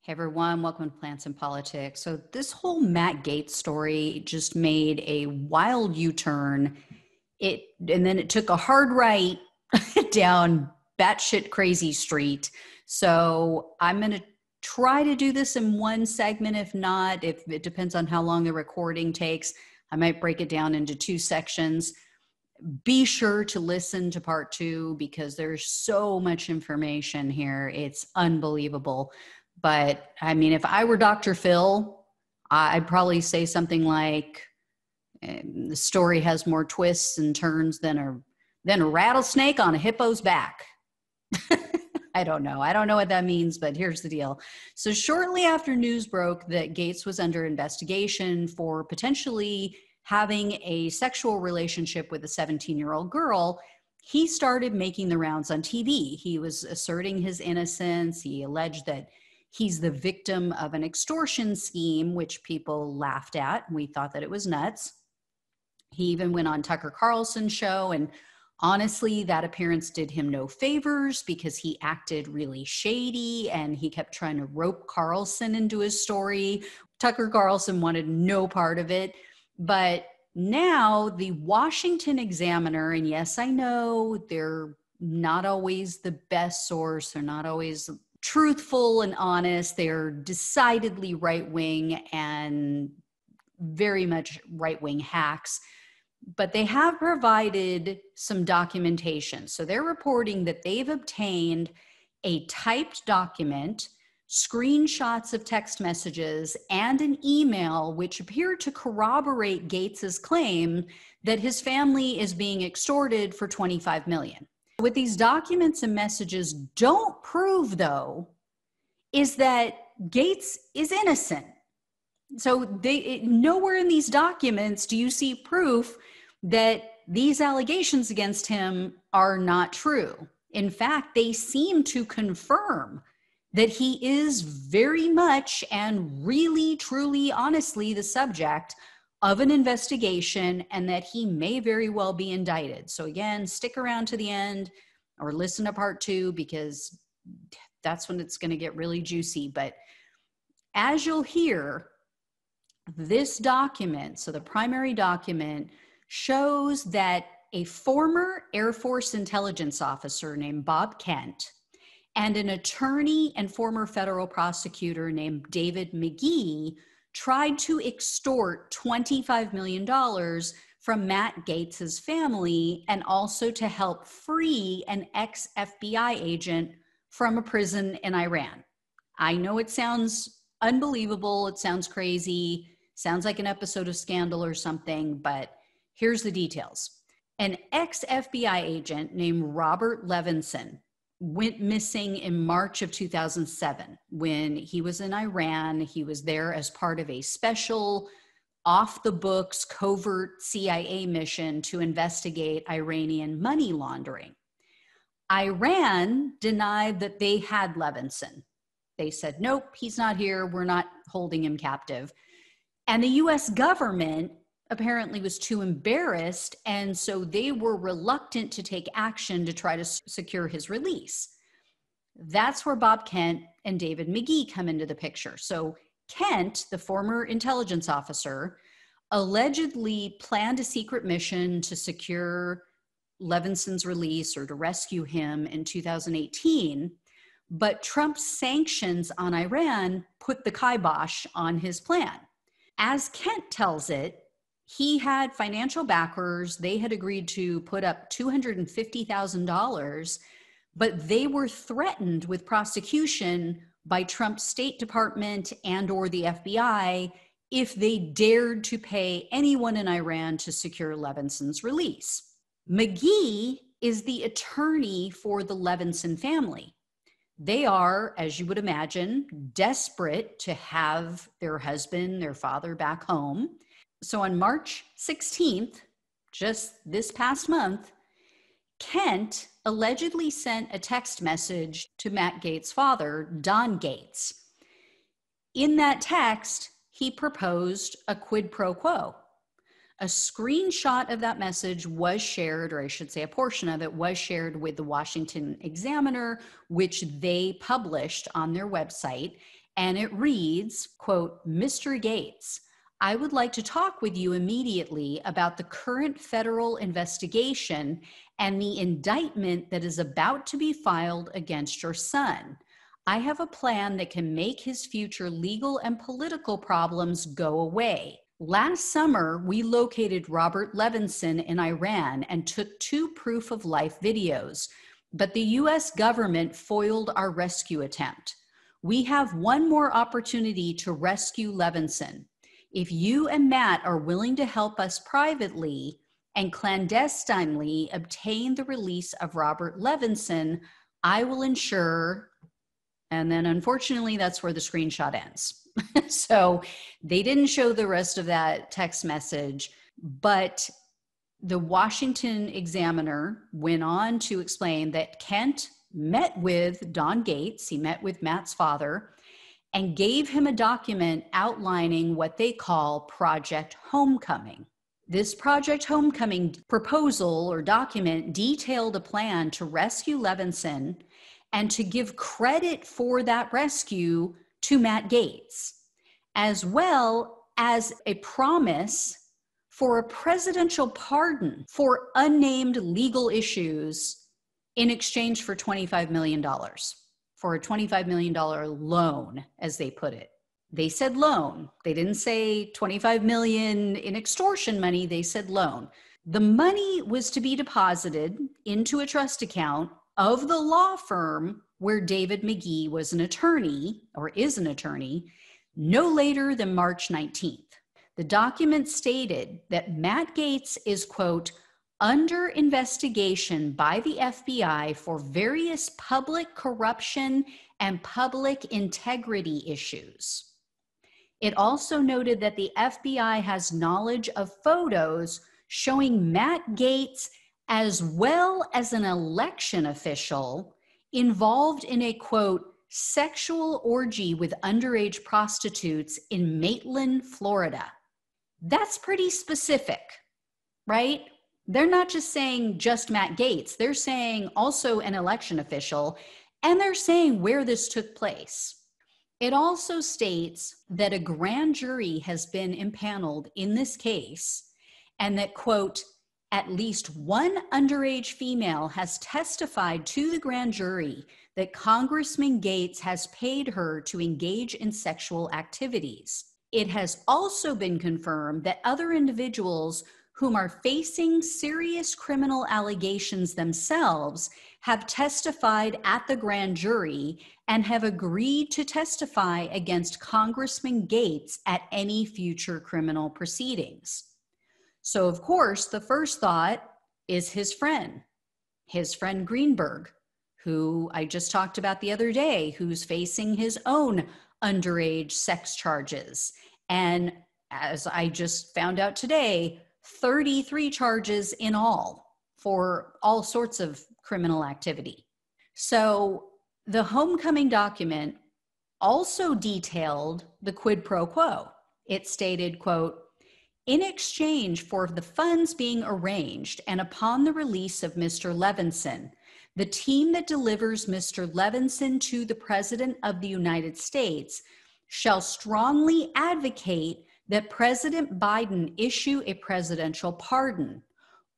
Hey everyone, welcome to Plants and Politics. So this whole Matt Gaetz story just made a wild U-turn. And then it took a hard right down batshit crazy street. So I'm going to try to do this in one segment. If not, if it depends on how long the recording takes, I might break it down into two sections. Be sure to listen to part two because there's so much information here. It's unbelievable. But I mean, if I were Dr. Phil, I'd probably say something like, the story has more twists and turns than a rattlesnake on a hippo's back. I don't know. I don't know what that means, but here's the deal. So shortly after news broke that Gaetz was under investigation for potentially having a sexual relationship with a 17-year-old girl, he started making the rounds on TV. He was asserting his innocence. He alleged that he's the victim of an extortion scheme, which people laughed at. We thought that it was nuts. He even went on Tucker Carlson's show, and honestly, that appearance did him no favors because he acted really shady and he kept trying to rope Carlson into his story. Tucker Carlson wanted no part of it. But now the Washington Examiner, and yes, I know they're not always the best source, they're not always truthful and honest. They're decidedly right-wing and very much right-wing hacks, but they have provided some documentation. So they're reporting that they've obtained a typed document, screenshots of text messages, and an email which appear to corroborate Gaetz's claim that his family is being extorted for $25 million. What these documents and messages don't prove, though, is that Gaetz is innocent. So nowhere in these documents do you see proof that these allegations against him are not true. In fact, they seem to confirm that he is very much and really, truly, honestly the subject of an investigation and that he may very well be indicted. So again, stick around to the end or listen to part two because that's when it's going to get really juicy. But as you'll hear, this document, so the primary document, shows that a former Air Force intelligence officer named Bob Kent and an attorney and former federal prosecutor named David McGee tried to extort $25 million from Matt Gaetz's family and also to help free an ex-FBI agent from a prison in Iran. I know it sounds unbelievable. It sounds crazy. Sounds like an episode of Scandal or something, but here's the details. An ex-FBI agent named Robert Levinson went missing in March of 2007 when he was in Iran. He was there as part of a special off-the-books covert CIA mission to investigate Iranian money laundering. Iran denied that they had Levinson. They said, nope, he's not here. We're not holding him captive. And the US government apparently was too embarrassed, and so they were reluctant to take action to try to secure his release. That's where Bob Kent and David McGee come into the picture. So Kent, the former intelligence officer, allegedly planned a secret mission to secure Levinson's release or to rescue him in 2018, but Trump's sanctions on Iran put the kibosh on his plan. As Kent tells it, he had financial backers. They had agreed to put up $250,000, but they were threatened with prosecution by Trump's State Department and or the FBI if they dared to pay anyone in Iran to secure Levinson's release. McGee is the attorney for the Levinson family. They are, as you would imagine, desperate to have their husband, their father back home. So on March 16th, just this past month, Kent allegedly sent a text message to Matt Gaetz' father, Don Gaetz. In that text, he proposed a quid pro quo. A screenshot of that message was shared, or I should say a portion of it was shared with the Washington Examiner, which they published on their website. And it reads, quote, "Mr. Gaetz, I would like to talk with you immediately about the current federal investigation and the indictment that is about to be filed against your son. I have a plan that can make his future legal and political problems go away. Last summer, we located Robert Levinson in Iran and took 2 proof-of-life videos, but the U.S. government foiled our rescue attempt. We have one more opportunity to rescue Levinson. If you and Matt are willing to help us privately and clandestinely obtain the release of Robert Levinson, I will ensure," and then unfortunately that's where the screenshot ends. So they didn't show the rest of that text message, but the Washington Examiner went on to explain that Kent met with Don Gaetz, he met with Matt's father, and gave him a document outlining what they call Project Homecoming. This Project Homecoming proposal or document detailed a plan to rescue Levinson and to give credit for that rescue to Matt Gaetz, as well as a promise for a presidential pardon for unnamed legal issues in exchange for $25 million. For a $25 million loan, as they put it. They said loan. They didn't say $25 million in extortion money. They said loan. The money was to be deposited into a trust account of the law firm where David McGee was an attorney, or is an attorney, no later than March 19th. The document stated that Matt Gaetz is, quote, "under investigation by the FBI for various public corruption and public integrity issues." It also noted that the FBI has knowledge of photos showing Matt Gaetz as well as an election official involved in a, quote, "sexual orgy with underage prostitutes in Maitland, Florida." That's pretty specific, right? They're not just saying just Matt Gaetz. They're saying also an election official, and they're saying where this took place. It also states that a grand jury has been impaneled in this case, and that, quote, "at least one underage female has testified to the grand jury that Congressman Gaetz has paid her to engage in sexual activities. It has also been confirmed that other individuals whom are facing serious criminal allegations themselves have testified at the grand jury and have agreed to testify against Congressman Gaetz at any future criminal proceedings." So, of course, the first thought is his friend Greenberg, who I just talked about the other day, who's facing his own underage sex charges. And as I just found out today, 33 charges in all for all sorts of criminal activity. So the homecoming document also detailed the quid pro quo. It stated, quote, "in exchange for the funds being arranged and upon the release of Mr. Levinson, the team that delivers Mr. Levinson to the President of the United States shall strongly advocate that President Biden issue a presidential pardon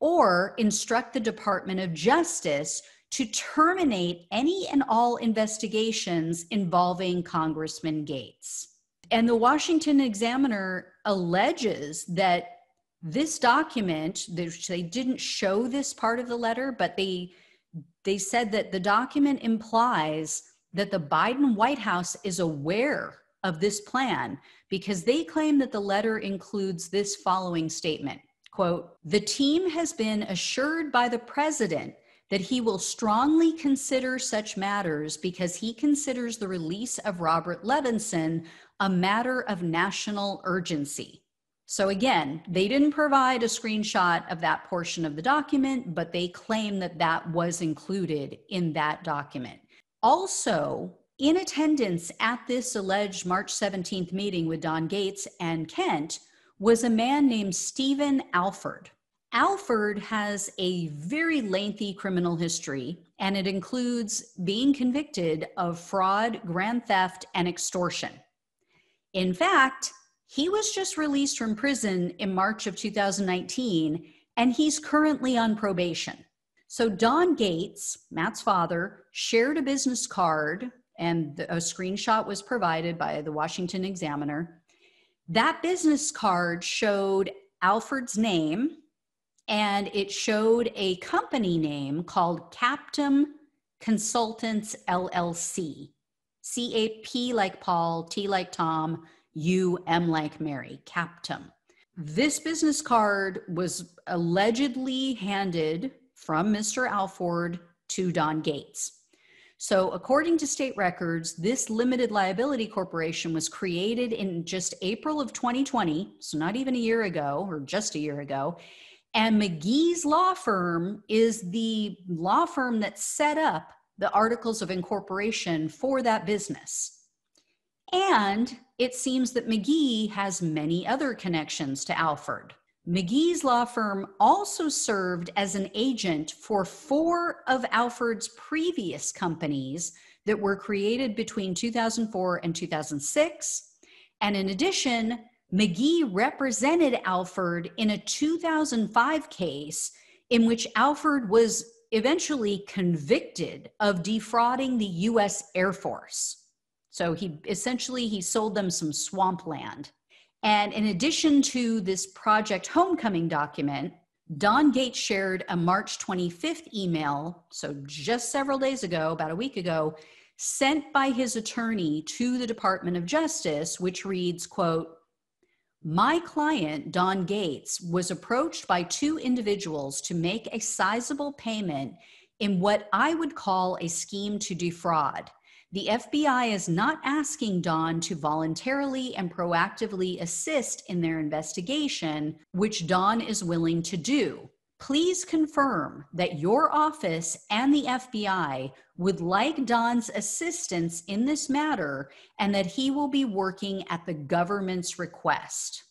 or instruct the Department of Justice to terminate any and all investigations involving Congressman Gaetz." And the Washington Examiner alleges that this document, they didn't show this part of the letter, but they said that the document implies that the Biden White House is aware of this plan because they claim that the letter includes this following statement, quote, "the team has been assured by the president that he will strongly consider such matters because he considers the release of Robert Levinson a matter of national urgency." So again, they didn't provide a screenshot of that portion of the document, but they claim that that was included in that document. Also, in attendance at this alleged March 17th meeting with Don Gaetz and Kent was a man named Stephen Alford. Alford has a very lengthy criminal history, and it includes being convicted of fraud, grand theft, and extortion. In fact, he was just released from prison in March of 2019, and he's currently on probation. So Don Gaetz, Matt's father, shared a business card, and a screenshot was provided by the Washington Examiner. That business card showed Alford's name, and it showed a company name called Captum Consultants LLC. C-A-P like Paul, T like Tom, U-M like Mary, Captum. This business card was allegedly handed from Mr. Alford to Don Gaetz. So according to state records, this limited liability corporation was created in just April of 2020, so not even a year ago, or just a year ago. And McGee's law firm is the law firm that set up the articles of incorporation for that business. And it seems that McGee has many other connections to Alford. McGee's law firm also served as an agent for 4 of Alford's previous companies that were created between 2004 and 2006. And in addition, McGee represented Alford in a 2005 case in which Alford was eventually convicted of defrauding the U.S. Air Force. So he sold them some swampland. And in addition to this Project Homecoming document, Don Gaetz shared a March 25th email, so just several days ago, about a week ago, sent by his attorney to the Department of Justice, which reads, quote, "My client, Don Gaetz, was approached by 2 individuals to make a sizable payment in what I would call a scheme to defraud. The FBI is not asking Don to voluntarily and proactively assist in their investigation, which Don is willing to do. Please confirm that your office and the FBI would like Don's assistance in this matter and that he will be working at the government's request."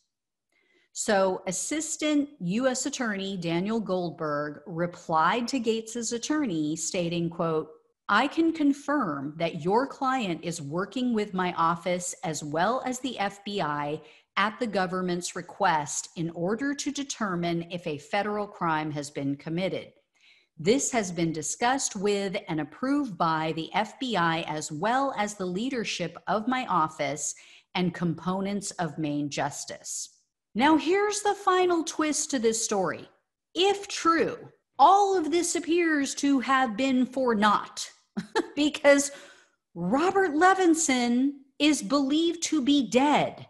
So Assistant U.S. Attorney Daniel Goldberg replied to Gaetz's attorney stating, quote, "I can confirm that your client is working with my office as well as the FBI at the government's request in order to determine if a federal crime has been committed. This has been discussed with and approved by the FBI as well as the leadership of my office and components of Maine Justice." Now here's the final twist to this story. If true, all of this appears to have been for naught because Robert Levinson is believed to be dead.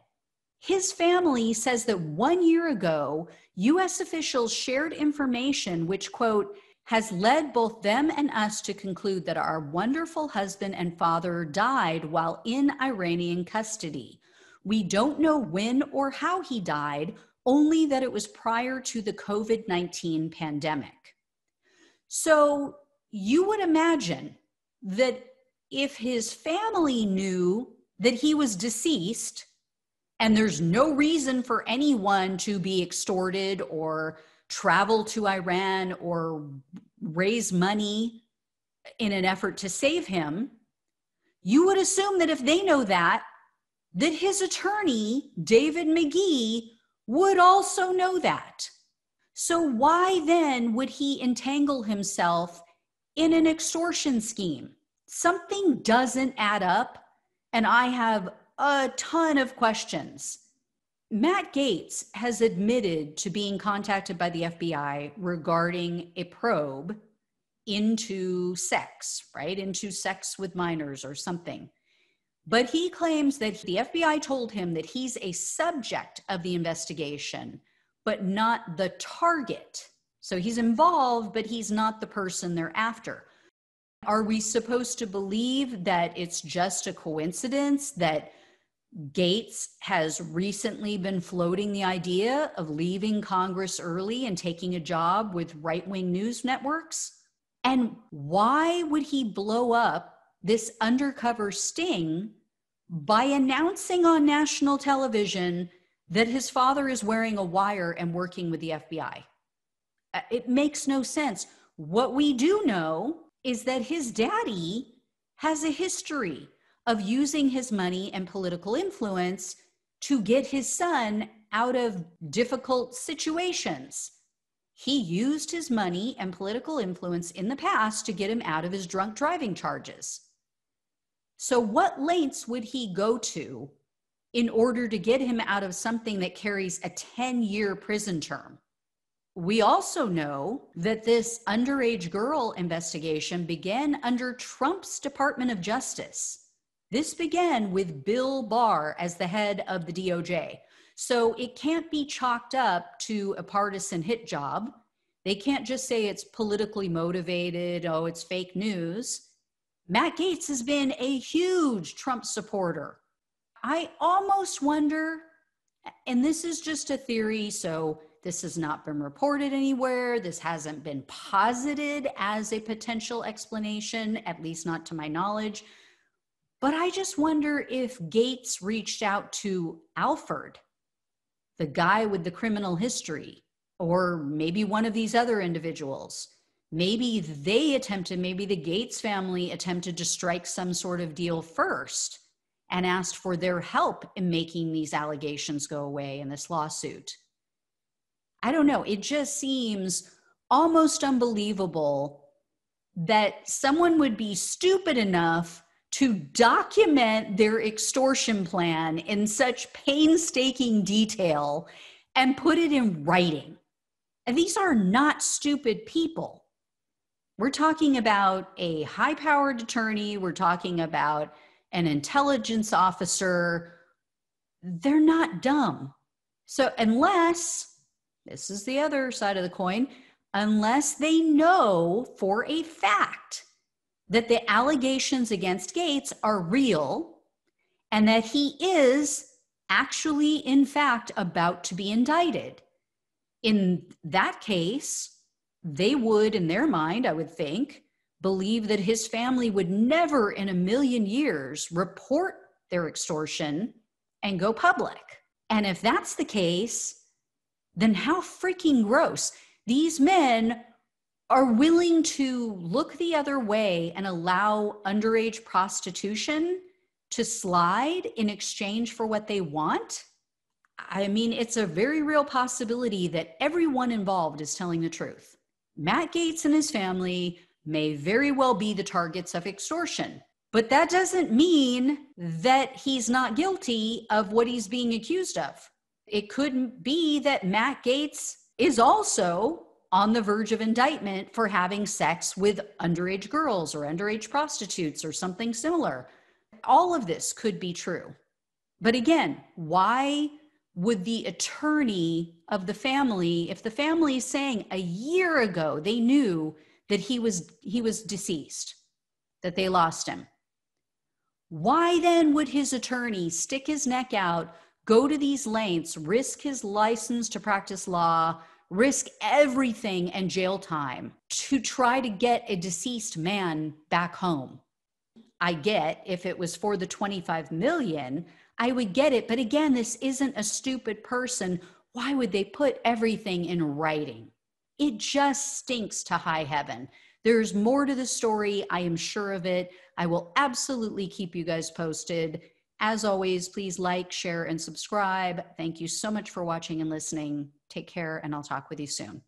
His family says that 1 year ago, U.S. officials shared information which, quote, "has led both them and us to conclude that our wonderful husband and father died while in Iranian custody. We don't know when or how he died, only that it was prior to the COVID-19 pandemic." So you would imagine that if his family knew that he was deceased and there's no reason for anyone to be extorted or travel to Iran or raise money in an effort to save him, you would assume that if they know that his attorney, David McGee, would also know that. So why then would he entangle himself in an extortion scheme? Something doesn't add up, and I have a ton of questions. Matt Gaetz has admitted to being contacted by the FBI regarding a probe into sex, right? Into sex with minors or something. But he claims that the FBI told him that he's a subject of the investigation, but not the target. So he's involved, but he's not the person they're after. Are we supposed to believe that it's just a coincidence that Gaetz has recently been floating the idea of leaving Congress early and taking a job with right-wing news networks? And why would he blow up this undercover sting by announcing on national television that his father is wearing a wire and working with the FBI? It makes no sense. What we do know is that his daddy has a history of using his money and political influence to get his son out of difficult situations. He used his money and political influence in the past to get him out of his drunk driving charges. So what lengths would he go to in order to get him out of something that carries a 10-year prison term? We also know that this underage girl investigation began under Trump's Department of Justice. This began with Bill Barr as the head of the DOJ. So it can't be chalked up to a partisan hit job. They can't just say it's politically motivated, oh, it's fake news. Matt Gaetz has been a huge Trump supporter. I almost wonder, and this is just a theory, so this has not been reported anywhere. This hasn't been posited as a potential explanation, at least not to my knowledge. But I just wonder if Gaetz reached out to Alford, the guy with the criminal history, or maybe one of these other individuals. Maybe the Gaetz family attempted to strike some sort of deal first and asked for their help in making these allegations go away in this lawsuit. I don't know. It just seems almost unbelievable that someone would be stupid enough to document their extortion plan in such painstaking detail and put it in writing. And these are not stupid people. We're talking about a high-powered attorney. We're talking about an intelligence officer. They're not dumb. So unless, this is the other side of the coin, unless they know for a fact that the allegations against Gaetz are real and that he is actually, in fact, about to be indicted. In that case, they would, in their mind, I would think, believe that his family would never in a million years report their extortion and go public. And if that's the case, then how freaking gross. These men are willing to look the other way and allow underage prostitution to slide in exchange for what they want. I mean, it's a very real possibility that everyone involved is telling the truth. Matt Gaetz and his family may very well be the targets of extortion, but that doesn't mean that he's not guilty of what he's being accused of. It could be that Matt Gaetz is also on the verge of indictment for having sex with underage girls or underage prostitutes or something similar. All of this could be true. But again, why would the attorney of the family, if the family is saying a year ago they knew that he was deceased, that they lost him, why then would his attorney stick his neck out, go to these lengths, risk his license to practice law, risk everything and jail time to try to get a deceased man back home? I get if it was for the 25 million, I would get it. But again, this isn't a stupid person. Why would they put everything in writing? It just stinks to high heaven. There's more to the story. I am sure of it. I will absolutely keep you guys posted. As always, please like, share, and subscribe. Thank you so much for watching and listening. Take care, and I'll talk with you soon.